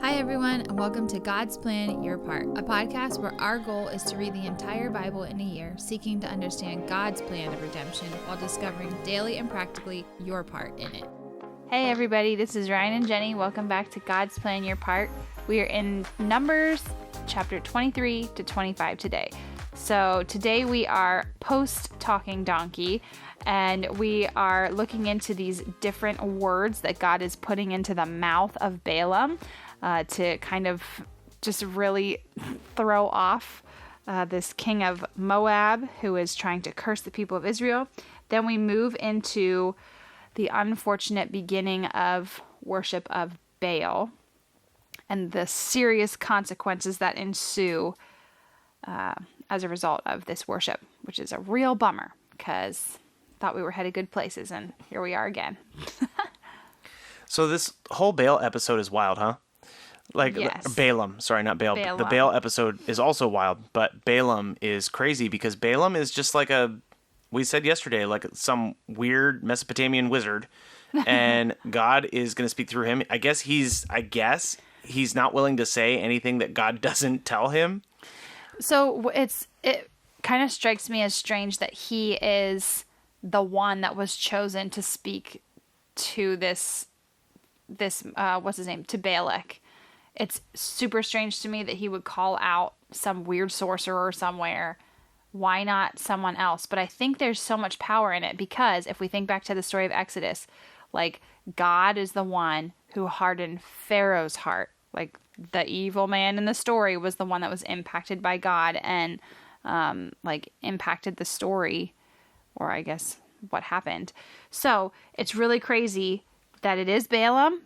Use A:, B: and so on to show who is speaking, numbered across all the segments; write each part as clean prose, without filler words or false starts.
A: Hi, everyone, and welcome to God's Plan, Your Part, a podcast where our goal is to read the entire Bible in a year, seeking to understand God's plan of redemption while discovering daily and practically your part in it. Hey, everybody, this is Ryan and Jenny. Welcome back to God's Plan, Your Part. We are in Numbers chapter 23 to 25 today. So today we are post-talking donkey, and we are looking into these different words that God is putting into the mouth of Balaam to kind of just really throw off this king of Moab who is trying to curse the people of Israel. Then we move into the unfortunate beginning of worship of Baal and the serious consequences that ensue as a result of this worship, which is a real bummer because I thought we were headed good places, and here we are again.
B: So this whole Baal episode is wild, huh?
A: Yes.
B: Balaam, sorry, not Baal.
A: Balaam.
B: The Baal episode is also wild, but Balaam is crazy because Balaam is just like we said yesterday, like some weird Mesopotamian wizard, and God is going to speak through him. I guess he's not willing to say anything that God doesn't tell him.
A: So it kind of strikes me as strange that he is the one that was chosen to speak to this what's his name, to Balak. It's super strange to me that he would call out some weird sorcerer somewhere. Why not someone else? But I think there's so much power in it because if we think back to the story of Exodus, like God is the one who hardened Pharaoh's heart. Like the evil man in the story was the one that was impacted by God and impacted the story, or I guess what happened. So it's really crazy that it is Balaam.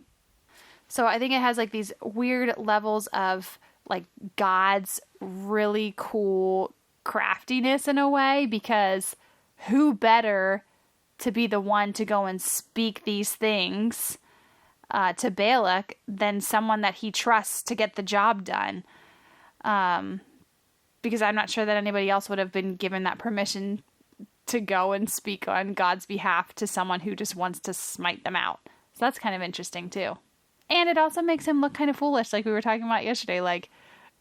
A: So I think it has like these weird levels of like God's really cool craftiness in a way, because who better to be the one to go and speak these things to Balak than someone that he trusts to get the job done. Because I'm not sure that anybody else would have been given that permission to go and speak on God's behalf to someone who just wants to smite them out. So that's kind of interesting too. And it also makes him look kind of foolish, like we were talking about yesterday. Like,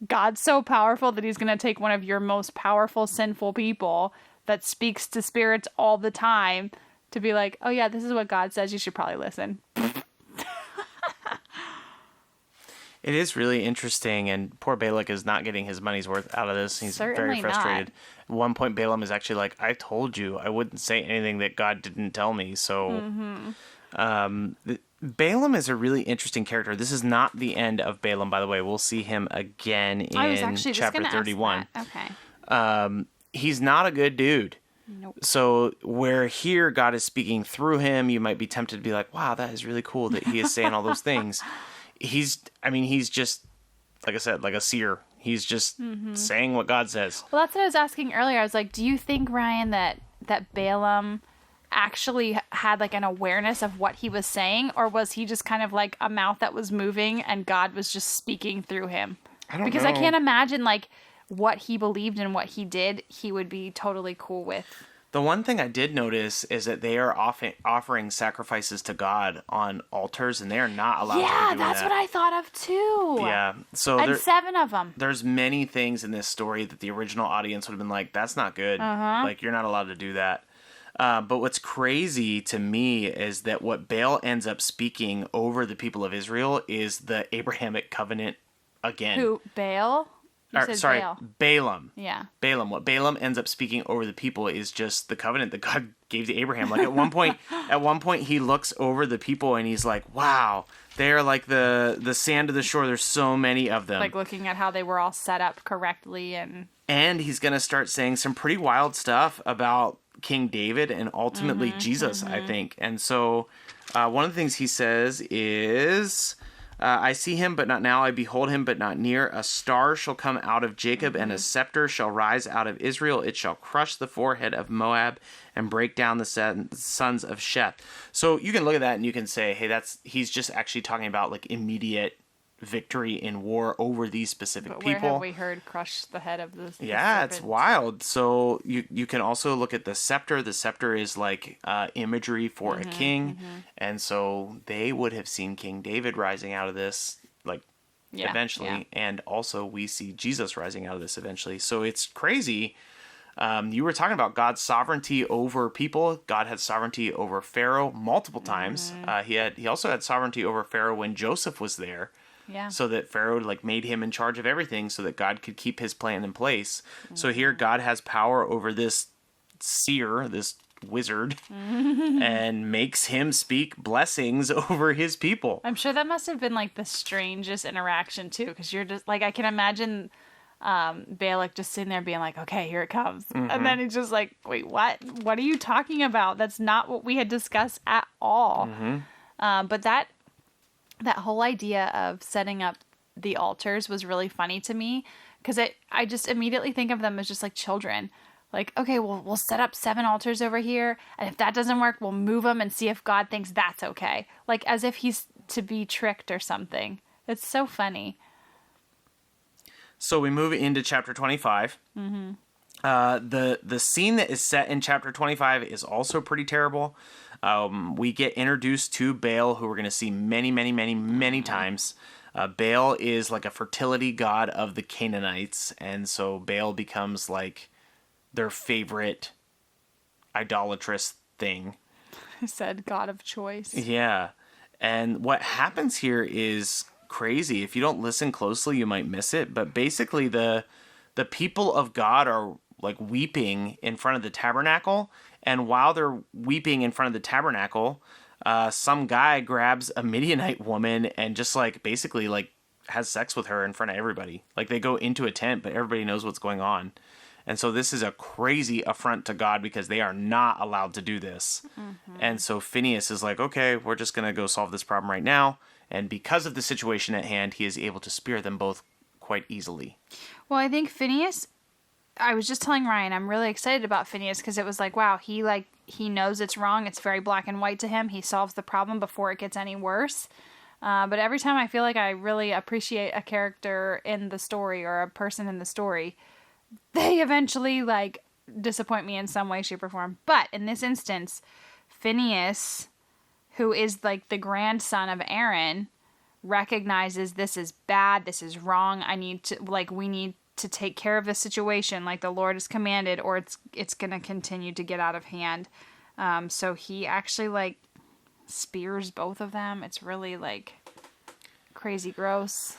A: God's so powerful that he's going to take one of your most powerful, sinful people that speaks to spirits all the time to be like, oh yeah, this is what God says, you should probably listen.
B: It is really interesting, and poor Balak is not getting his money's worth out of this. He's
A: Certainly
B: very frustrated.
A: not.
B: At one point, Balaam is actually like, I told you I wouldn't say anything that God didn't tell me. So Balaam is a really interesting character. This is not the end of Balaam, by the way. We'll see him again in chapter 31.
A: Okay.
B: He's not a good dude.
A: Nope.
B: So where here God is speaking through him, you might be tempted to be like, wow, that is really cool that he is saying all those things. He's just, like I said, like a seer. He's just saying what God says.
A: Well, that's what I was asking earlier. I was like, do you think, Ryan, that Balaam actually had like an awareness of what he was saying, or was he just kind of like a mouth that was moving and God was just speaking through him? Because I can't imagine like what he believed and what he did, he would be totally cool with.
B: The one thing I did notice is that they are offering sacrifices to God on altars, and they are not allowed to do that.
A: Yeah, that's what I thought of too.
B: Yeah. So
A: and 7 of them.
B: There's many things in this story that the original audience would have been like, that's not good. Like, you're not allowed to do that. But what's crazy to me is that what Baal ends up speaking over the people of Israel is the Abrahamic covenant again.
A: Who, Baal? Baal.
B: Balaam.
A: Yeah.
B: Balaam. What Balaam ends up speaking over the people is just the covenant that God gave to Abraham. Like at one point he looks over the people and he's like, wow, they're like the sand of the shore. There's so many of them.
A: Like looking at how they were all set up correctly.
B: And he's going to start saying some pretty wild stuff about King David and ultimately Jesus, I think. And so one of the things he says is, I see him, but not now. I behold him, but not near. A star shall come out of Jacob, and a scepter shall rise out of Israel. It shall crush the forehead of Moab and break down the sons of Sheth. So you can look at that and you can say, hey, he's just actually talking about like immediate victory in war over these specific people.
A: Where have we heard crush the head of the
B: Yeah, it's wild. So you can also look at the scepter. The scepter is like imagery for a king. And so they would have seen King David rising out of this like eventually.
A: Yeah.
B: And also we see Jesus rising out of this eventually. So it's crazy. You were talking about God's sovereignty over people. God had sovereignty over Pharaoh multiple times. He also had sovereignty over Pharaoh when Joseph was there.
A: Yeah.
B: So that Pharaoh made him in charge of everything so that God could keep his plan in place. So here God has power over this seer, this wizard, and makes him speak blessings over his people.
A: I'm sure that must have been like the strangest interaction too, because you're just like, I can imagine Balak just sitting there being like, okay, here it comes. And then he's just like, wait, what? What are you talking about? That's not what we had discussed at all. But that whole idea of setting up the altars was really funny to me, because I just immediately think of them as just like children. Like, okay, well, we'll set up 7 altars over here, and if that doesn't work, we'll move them and see if God thinks that's okay. Like, as if he's to be tricked or something. It's so funny.
B: So we move into chapter 25. The scene that is set in chapter 25 is also pretty terrible. We get introduced to Baal, who we're going to see many, many, many, many times. Baal is like a fertility god of the Canaanites, and so Baal becomes like their favorite idolatrous thing.
A: I said god of choice.
B: Yeah. And what happens here is crazy. If you don't listen closely, you might miss it. But basically the people of God are like weeping in front of the tabernacle. And while they're weeping in front of the tabernacle, some guy grabs a Midianite woman and just like basically like has sex with her in front of everybody. Like they go into a tent, but everybody knows what's going on. And so this is a crazy affront to God because they are not allowed to do this. And so Phineas is like, okay, we're just going to go solve this problem right now. And because of the situation at hand, he is able to spare them both quite easily.
A: Well, I think Phineas, I was just telling Ryan, I'm really excited about Phineas because it was like, wow, he knows it's wrong. It's very black and white to him. He solves the problem before it gets any worse. But every time I feel like I really appreciate a character in the story or a person in the story, they eventually like disappoint me in some way, shape, or form. But in this instance, Phineas, who is like the grandson of Aaron, recognizes this is bad, this is wrong. We need to take care of this situation like the Lord has commanded, or it's going to continue to get out of hand. So he actually like spears both of them. It's really like crazy gross.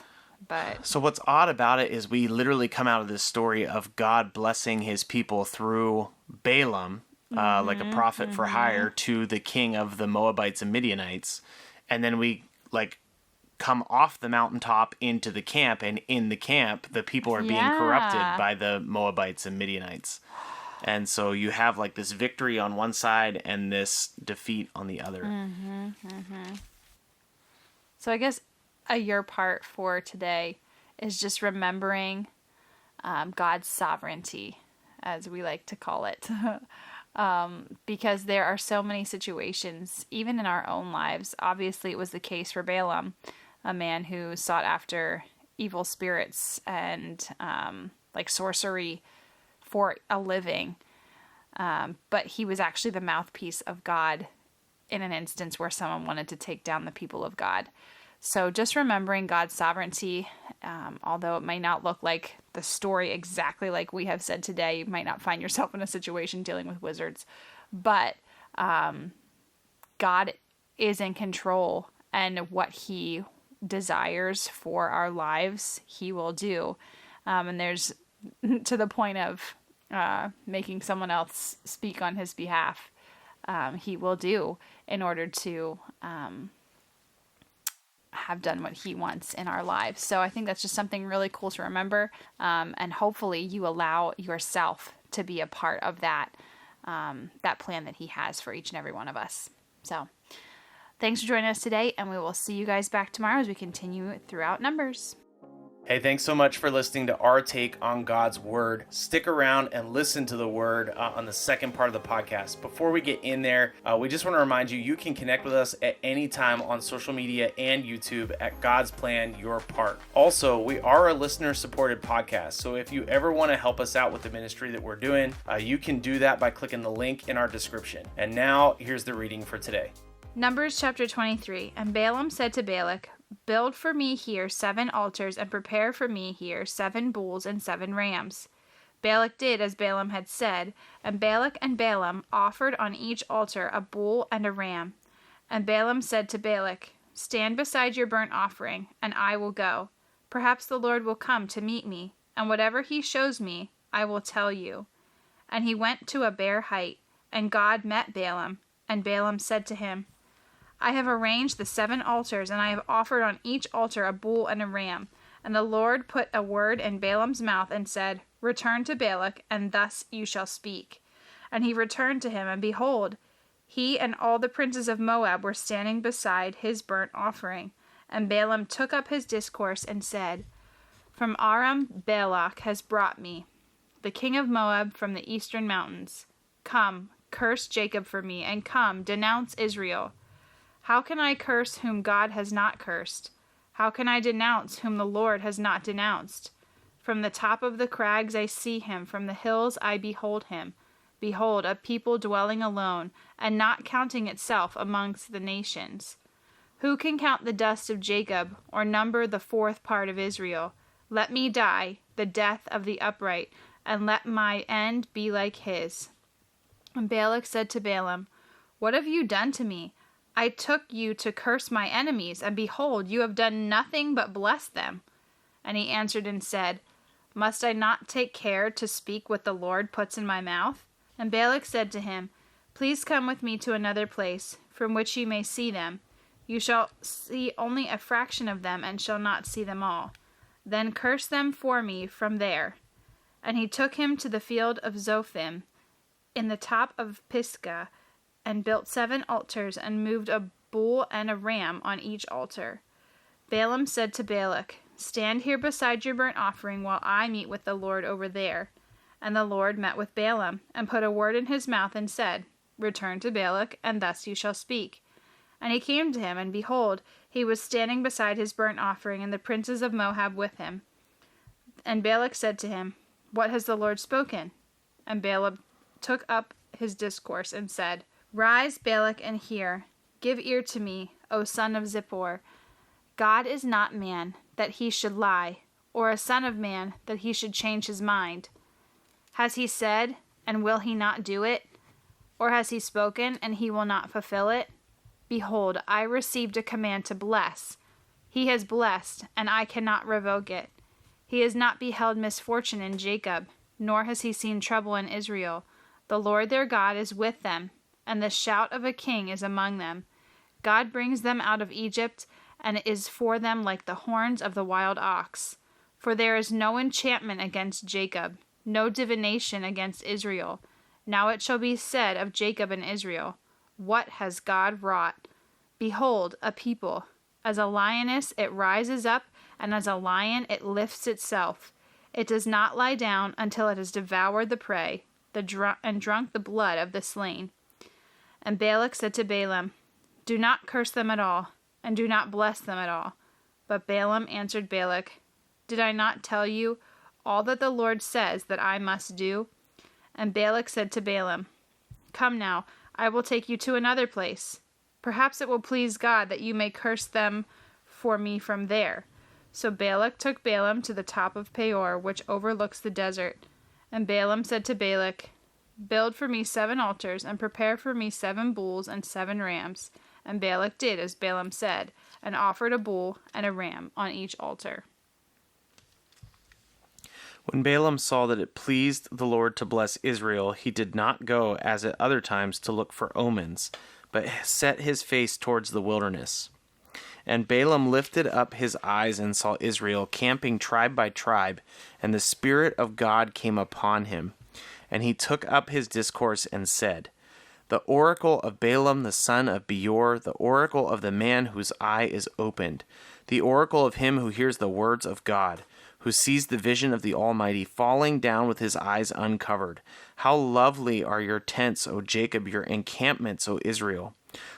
A: But
B: so what's odd about it is we literally come out of this story of God blessing his people through Balaam, like a prophet for hire, to the king of the Moabites and Midianites. And then we like come off the mountaintop into the camp, and in the camp, the people are being corrupted by the Moabites and Midianites. And so you have like this victory on one side and this defeat on the other.
A: So I guess your part for today is just remembering God's sovereignty, as we like to call it. Because there are so many situations, even in our own lives. Obviously, it was the case for Balaam, a man who sought after evil spirits and like sorcery for a living. But he was actually the mouthpiece of God in an instance where someone wanted to take down the people of God. So just remembering God's sovereignty, although it may not look like the story exactly like we have said today, you might not find yourself in a situation dealing with wizards, but God is in control, and what he desires for our lives, he will do. And there's to the point of making someone else speak on his behalf, he will do in order to have done what he wants in our lives. So I think that's just something really cool to remember. And hopefully you allow yourself to be a part of that plan that he has for each and every one of us. So thanks for joining us today, and we will see you guys back tomorrow as we continue throughout Numbers.
B: Hey, thanks so much for listening to our take on God's Word. Stick around and listen to the Word on the second part of the podcast. Before we get in there, we just want to remind you, you can connect with us at any time on social media and YouTube at God's Plan, Your Part. Also, we are a listener-supported podcast, so if you ever want to help us out with the ministry that we're doing, you can do that by clicking the link in our description. And now, here's the reading for today.
A: Numbers chapter 23. And Balaam said to Balak, Build for me here 7 altars, and prepare for me here 7 bulls and 7 rams. Balak did as Balaam had said, and Balak and Balaam offered on each altar a bull and a ram. And Balaam said to Balak, Stand beside your burnt offering, and I will go. Perhaps the Lord will come to meet me, and whatever he shows me, I will tell you. And he went to a bare height, and God met Balaam, and Balaam said to him, I have arranged the 7 altars, and I have offered on each altar a bull and a ram. And the Lord put a word in Balaam's mouth and said, Return to Balak, and thus you shall speak. And he returned to him, and behold, he and all the princes of Moab were standing beside his burnt offering. And Balaam took up his discourse and said, From Aram Balak has brought me, the king of Moab from the eastern mountains. Come, curse Jacob for me, and come, denounce Israel. How can I curse whom God has not cursed? How can I denounce whom the Lord has not denounced? From the top of the crags I see him, from the hills I behold him. Behold, a people dwelling alone, and not counting itself amongst the nations. Who can count the dust of Jacob, or number the 4th part of Israel? Let me die, the death of the upright, and let my end be like his. And Balak said to Balaam, What have you done to me? I took you to curse my enemies, and behold, you have done nothing but bless them. And he answered and said, Must I not take care to speak what the Lord puts in my mouth? And Balak said to him, Please come with me to another place, from which you may see them. You shall see only a fraction of them, and shall not see them all. Then curse them for me from there. And he took him to the field of Zophim, in the top of Pisgah, and built 7 altars, and moved a bull and a ram on each altar. Balaam said to Balak, Stand here beside your burnt offering, while I meet with the Lord over there. And the Lord met with Balaam, and put a word in his mouth, and said, Return to Balak, and thus you shall speak. And he came to him, and behold, he was standing beside his burnt offering, and the princes of Moab with him. And Balak said to him, What has the Lord spoken? And Balaam took up his discourse, and said, Rise, Balak, and hear. Give ear to me, O son of Zippor. God is not man, that he should lie, or a son of man, that he should change his mind. Has he said, and will he not do it? Or has he spoken, and he will not fulfill it? Behold, I received a command to bless. He has blessed, and I cannot revoke it. He has not beheld misfortune in Jacob, nor has he seen trouble in Israel. The Lord their God is with them, and the shout of a king is among them. God brings them out of Egypt, and is for them like the horns of the wild ox. For there is no enchantment against Jacob, no divination against Israel. Now it shall be said of Jacob and Israel, What has God wrought? Behold, a people. As a lioness it rises up, and as a lion it lifts itself. It does not lie down until it has devoured the prey, and drunk the blood of the slain. And Balak said to Balaam, Do not curse them at all, and do not bless them at all. But Balaam answered Balak, Did I not tell you all that the Lord says that I must do? And Balak said to Balaam, Come now, I will take you to another place. Perhaps it will please God that you may curse them for me from there. So Balak took Balaam to the top of Peor, which overlooks the desert. And Balaam said to Balak, Build for me 7 altars, and prepare for me 7 bulls and 7 rams. And Balak did as Balaam said, and offered a bull and a ram on each altar.
B: When Balaam saw that it pleased the Lord to bless Israel, he did not go as at other times to look for omens, but set his face towards the wilderness. And Balaam lifted up his eyes and saw Israel camping tribe by tribe, and the Spirit of God came upon him. And he took up his discourse and said, The oracle of Balaam the son of Beor, the oracle of the man whose eye is opened, the oracle of him who hears the words of God, who sees the vision of the Almighty falling down with his eyes uncovered. How lovely are your tents, O Jacob, your encampments, O Israel!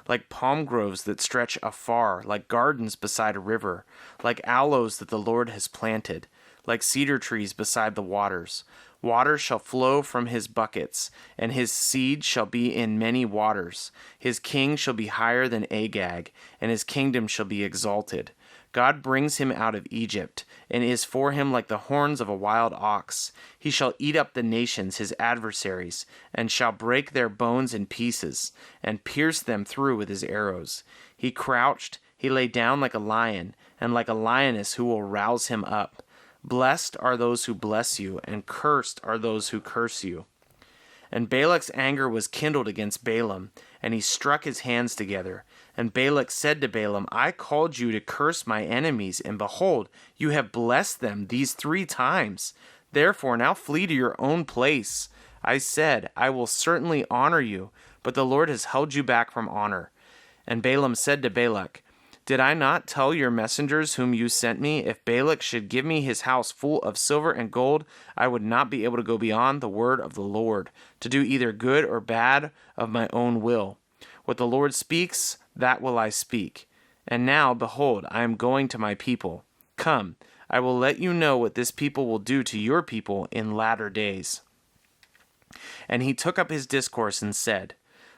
B: Like palm groves that stretch afar, like gardens beside a river, like aloes that the Lord has planted, like cedar trees beside the waters. Water shall flow from his buckets, and his seed shall be in many waters. His king shall be higher than Agag, and his kingdom shall be exalted. God brings him out of Egypt, and is for him like the horns of a wild ox. He shall eat up the nations, his adversaries, and shall break their bones in pieces, and pierce them through with his arrows. He crouched, he lay down like a lion, and like a lioness who will rouse him up. Blessed are those who bless you, and cursed are those who curse you. And Balak's anger was kindled against Balaam, and he struck his hands together. And Balak said to Balaam, I called you to curse my enemies, and behold, you have blessed them these 3 times. Therefore now flee to your own place. I said, I will certainly honor you, but the Lord has held you back from honor. And Balaam said to Balak, Did I not tell your messengers whom you sent me, if Balak should give me his house full of silver and gold, I would not be able to go beyond the word of the Lord, to do either good or bad of my own will. What the Lord speaks, that will I speak. And now, behold, I am going to my people. Come, I will let you know what this people will do to your people in latter days. And he took up his discourse and said,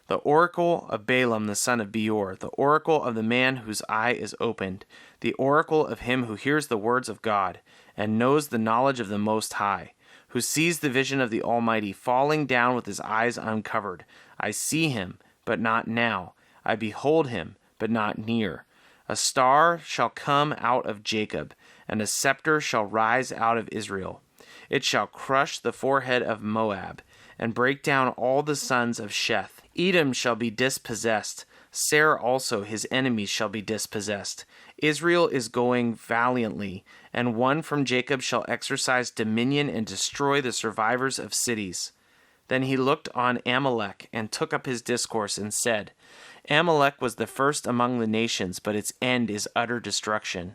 B: The oracle of Balaam the son of Beor, the oracle of the man whose eye is opened, the oracle of him who hears the words of God, and knows the knowledge of the Most High, who sees the vision of the Almighty falling down with his eyes uncovered. I see him, but not now. I behold him, but not near. A star shall come out of Jacob, and a scepter shall rise out of Israel. It shall crush the forehead of Moab, and break down all the sons of Sheth. Edom shall be dispossessed. Seir also his enemies shall be dispossessed. Israel is going valiantly, and one from Jacob shall exercise dominion and destroy the survivors of cities. Then he looked on Amalek, and took up his discourse, and said, Amalek was the first among the nations, but its end is utter destruction.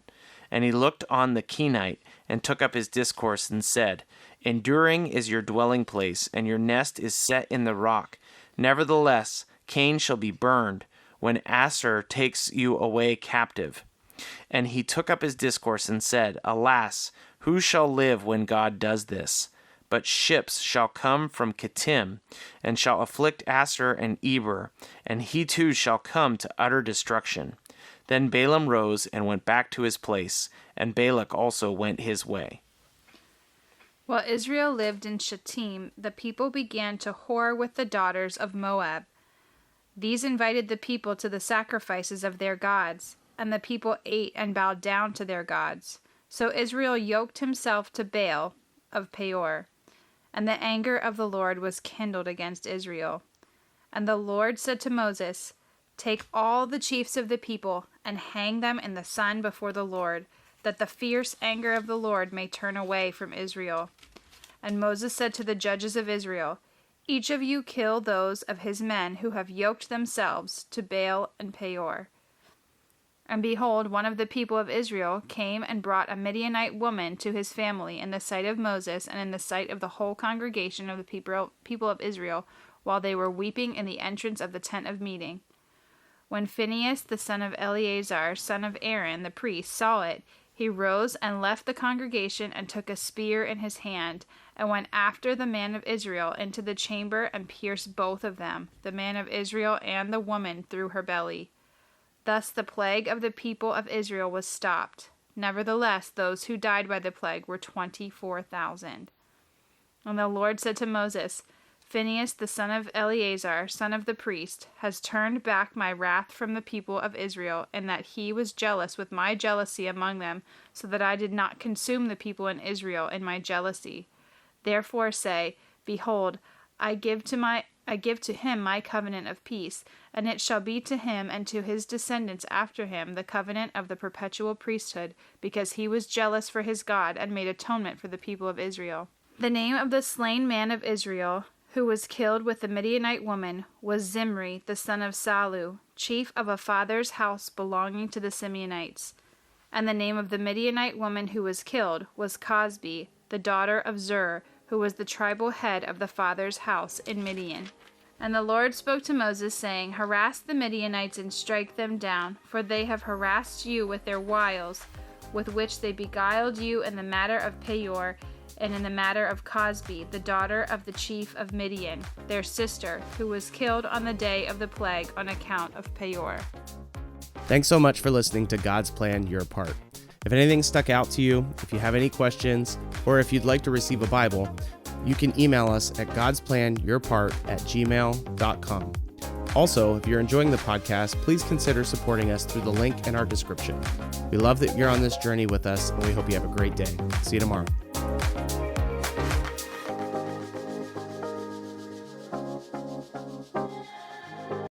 B: And he looked on the Kenite, and took up his discourse, and said, Enduring is your dwelling place, and your nest is set in the rock. Nevertheless, Cain shall be burned, when Asshur takes you away captive. And he took up his discourse, and said, Alas, who shall live when God does this? But ships shall come from Kittim, and shall afflict Asshur and Eber, and he too shall come to utter destruction. Then Balaam rose and went back to his place, and Balak also went his way.
A: While Israel lived in Shittim, the people began to whore with the daughters of Moab. These invited the people to the sacrifices of their gods, and the people ate and bowed down to their gods. So Israel yoked himself to Baal of Peor. And the anger of the Lord was kindled against Israel. And the Lord said to Moses, Take all the chiefs of the people, and hang them in the sun before the Lord, that the fierce anger of the Lord may turn away from Israel. And Moses said to the judges of Israel, Each of you kill those of his men who have yoked themselves to Baal and Peor. And behold, one of the people of Israel came and brought a Midianite woman to his family in the sight of Moses and in the sight of the whole congregation of the people of Israel, while they were weeping in the entrance of the tent of meeting. When Phinehas, the son of Eleazar, son of Aaron, the priest, saw it, he rose and left the congregation and took a spear in his hand, and went after the man of Israel into the chamber and pierced both of them, the man of Israel and the woman, through her belly. Thus the plague of the people of Israel was stopped. Nevertheless, those who died by the plague were 24,000. And the Lord said to Moses, Phinehas, the son of Eleazar, son of the priest, has turned back my wrath from the people of Israel, in that he was jealous with my jealousy among them, so that I did not consume the people in Israel in my jealousy. Therefore say, Behold, I give to him my covenant of peace, and it shall be to him and to his descendants after him the covenant of the perpetual priesthood, because he was jealous for his God and made atonement for the people of Israel. The name of the slain man of Israel, who was killed with the Midianite woman, was Zimri, the son of Salu, chief of a father's house belonging to the Simeonites. And the name of the Midianite woman who was killed was Cosbi, the daughter of Zur, who was the tribal head of the father's house in Midian. And the Lord spoke to Moses, saying, Harass the Midianites and strike them down, for they have harassed you with their wiles, with which they beguiled you in the matter of Peor, and in the matter of Cosbi, the daughter of the chief of Midian, their sister, who was killed on the day of the plague on account of Peor.
C: Thanks so much for listening to God's Plan, Your Part. If anything stuck out to you, if you have any questions, or if you'd like to receive a Bible, you can email us at godsplanyourpart@gmail.com. Also, if you're enjoying the podcast, please consider supporting us through the link in our description. We love that you're on this journey with us, and we hope you have a great day. See you tomorrow.